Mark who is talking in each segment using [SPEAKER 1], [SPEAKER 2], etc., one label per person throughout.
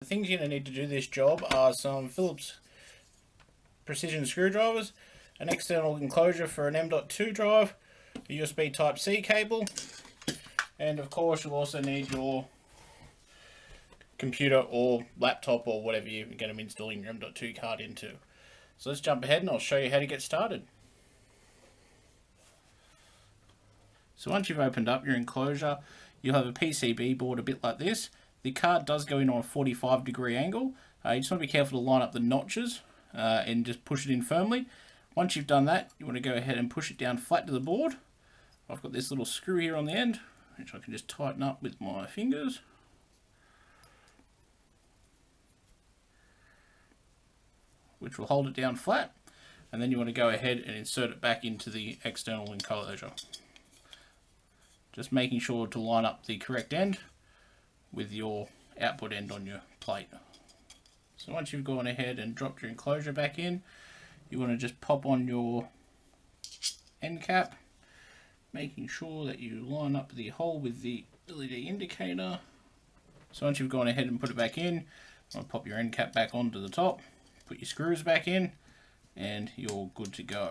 [SPEAKER 1] The things you're going to need to do this job are some Phillips precision screwdrivers, an external enclosure for an M.2 drive, a USB Type-C cable, and of course you'll also need your computer or laptop or whatever you're going to be installing your M.2 card into. So let's jump ahead and I'll show you how to get started. So once you've opened up your enclosure, you'll have a PCB board a bit like this. The card does go in on a 45-degree angle. You just want to be careful to line up the notches and just push it in firmly. Once you've done that, you want to go ahead and push it down flat to the board. I've got this little screw here on the end, which I can just tighten up with my fingers. Which will hold it down flat. And then you want to go ahead and insert it back into the external enclosure. Just making sure to line up the correct end with your output end on your plate. So once you've gone ahead and dropped your enclosure back in, you want to just pop on your end cap, making sure that you line up the hole with the LED indicator. So once you've gone ahead and put it back in, you want to pop your end cap back onto the top, put your screws back in, and you're good to go.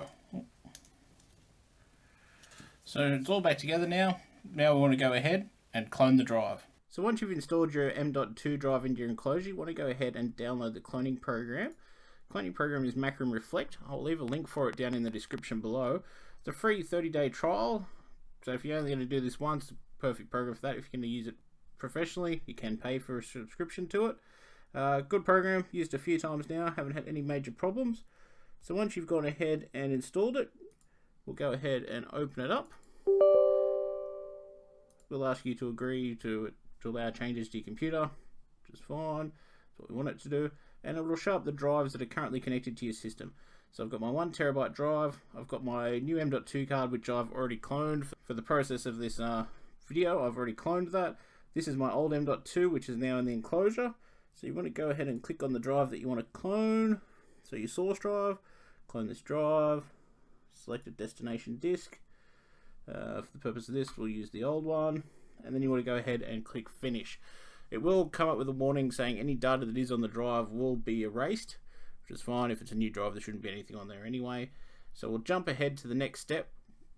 [SPEAKER 1] So it's all back together now. Now we want to go ahead and clone the drive. So once you've installed your M.2 drive into your enclosure, you want to go ahead and download the cloning program. Cloning program is Macrim Reflect. I'll leave a link for it down in the description below. It's a free 30-day trial. So if you're only going to do this once, perfect program for that. If you're going to use it professionally, you can pay for a subscription to it. Good program, used a few times now, haven't had any major problems. So once you've gone ahead and installed it, we'll go ahead and open it up. We'll ask you to agree to allow changes to your computer, which is fine. That's what we want it to do. And it will show up the drives that are currently connected to your system. So I've got my 1TB drive, I've got my new M.2 card, which I've already cloned for the process of this video. I've already cloned that. This is my old M.2, which is now in the enclosure. So you want to go ahead and click on the drive that you want to clone. So your source drive, clone this drive, select a destination disk. For the purpose of this, we'll use the old one, and then you want to go ahead and click finish. It will come up with a warning saying any data that is on the drive will be erased, which is fine. If it's a new drive, there shouldn't be anything on there anyway. So we'll jump ahead to the next step,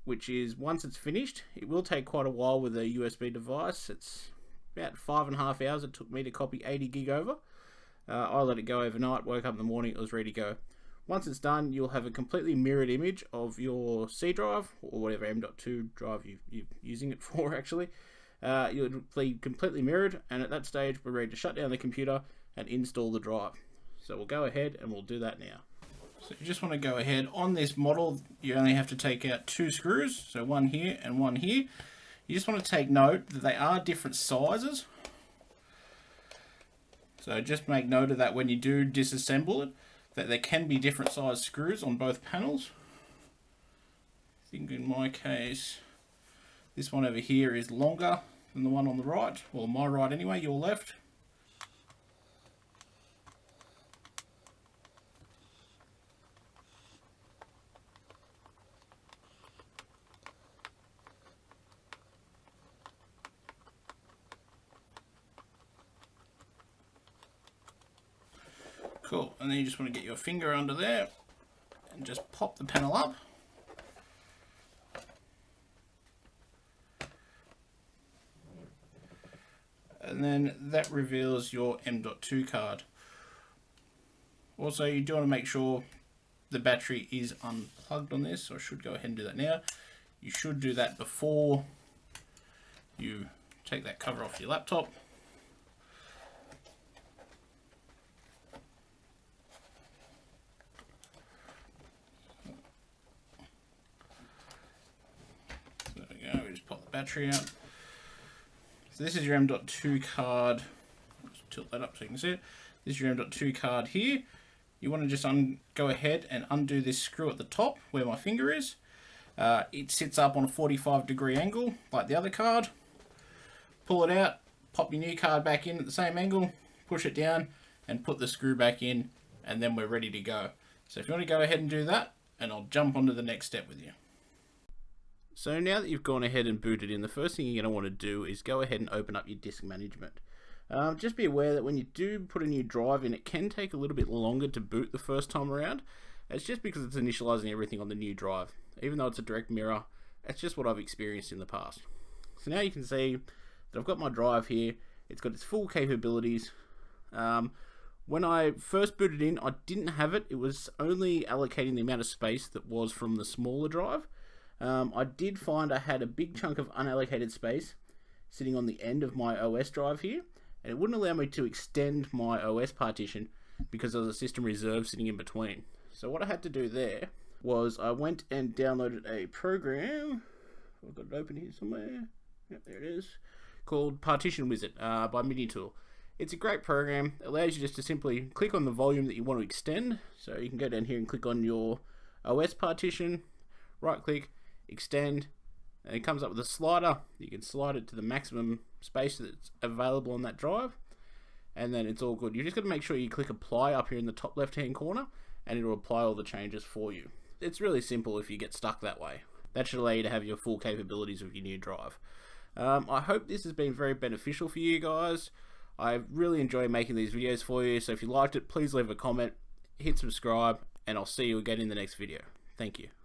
[SPEAKER 1] which is once it's finished, it will take quite a while with a USB device. It's about 5.5 hours it took me to copy 80 gig over. I let it go overnight, woke up in the morning, it was ready to go. Once it's done, you'll have a completely mirrored image of your C drive, or whatever M.2 drive you're using it for actually. You'll be completely mirrored, and at that stage we're ready to shut down the computer and install the drive. So we'll go ahead and we'll do that now. So you just want to go ahead, on this model you only have to take out 2 screws, so one here and one here. You just want to take note that they are different sizes. So just make note of that when you do disassemble it, that there can be different size screws on both panels. I think in my case, this one over here is longer than the one on the right, or my right anyway, your left. Cool, and then you just want to get your finger under there and just pop the panel up. And then that reveals your M.2 card. Also, you do want to make sure the battery is unplugged on this, so I should go ahead and do that now. You should do that before you take that cover off your laptop. Battery out. So this is your M.2 card. Let's tilt that up so you can see it. This is your M.2 card here. You want to just go ahead and undo this screw at the top where my finger is. It sits up on a 45-degree angle like the other card. Pull it out, pop your new card back in at the same angle, push it down and put the screw back in, and then we're ready to go. So if you want to go ahead and do that, and I'll jump onto the next step with you. So now that you've gone ahead and booted in, the first thing you're going to want to do is go ahead and open up your disk management. Just be aware that when you do put a new drive in, it can take a little bit longer to boot the first time around. It's just because it's initializing everything on the new drive. Even though it's a direct mirror, it's just what I've experienced in the past. So now you can see that I've got my drive here. It's got its full capabilities. When I first booted in, I didn't have it. It was only allocating the amount of space that was from the smaller drive. I did find I had a big chunk of unallocated space sitting on the end of my OS drive here, and it wouldn't allow me to extend my OS partition because there was a system reserve sitting in between. So what I had to do there was I went and downloaded a program. I've got it open here somewhere. Yep, there it is. Called Partition Wizard by Minitool. It's a great program. It allows you just to simply click on the volume that you want to extend. So you can go down here and click on your OS partition, right click, extend, and it comes up with a slider. You can slide it to the maximum space that's available on that drive, and then it's all good. You just got to make sure you click apply up here in the top left hand corner, and it'll apply all the changes for you. It's really simple if you get stuck that way. That should allow you to have your full capabilities of your new drive. I hope this has been very beneficial for you guys. I really enjoy making these videos for you, so if you liked it, please leave a comment, hit subscribe, and I'll see you again in the next video. Thank you.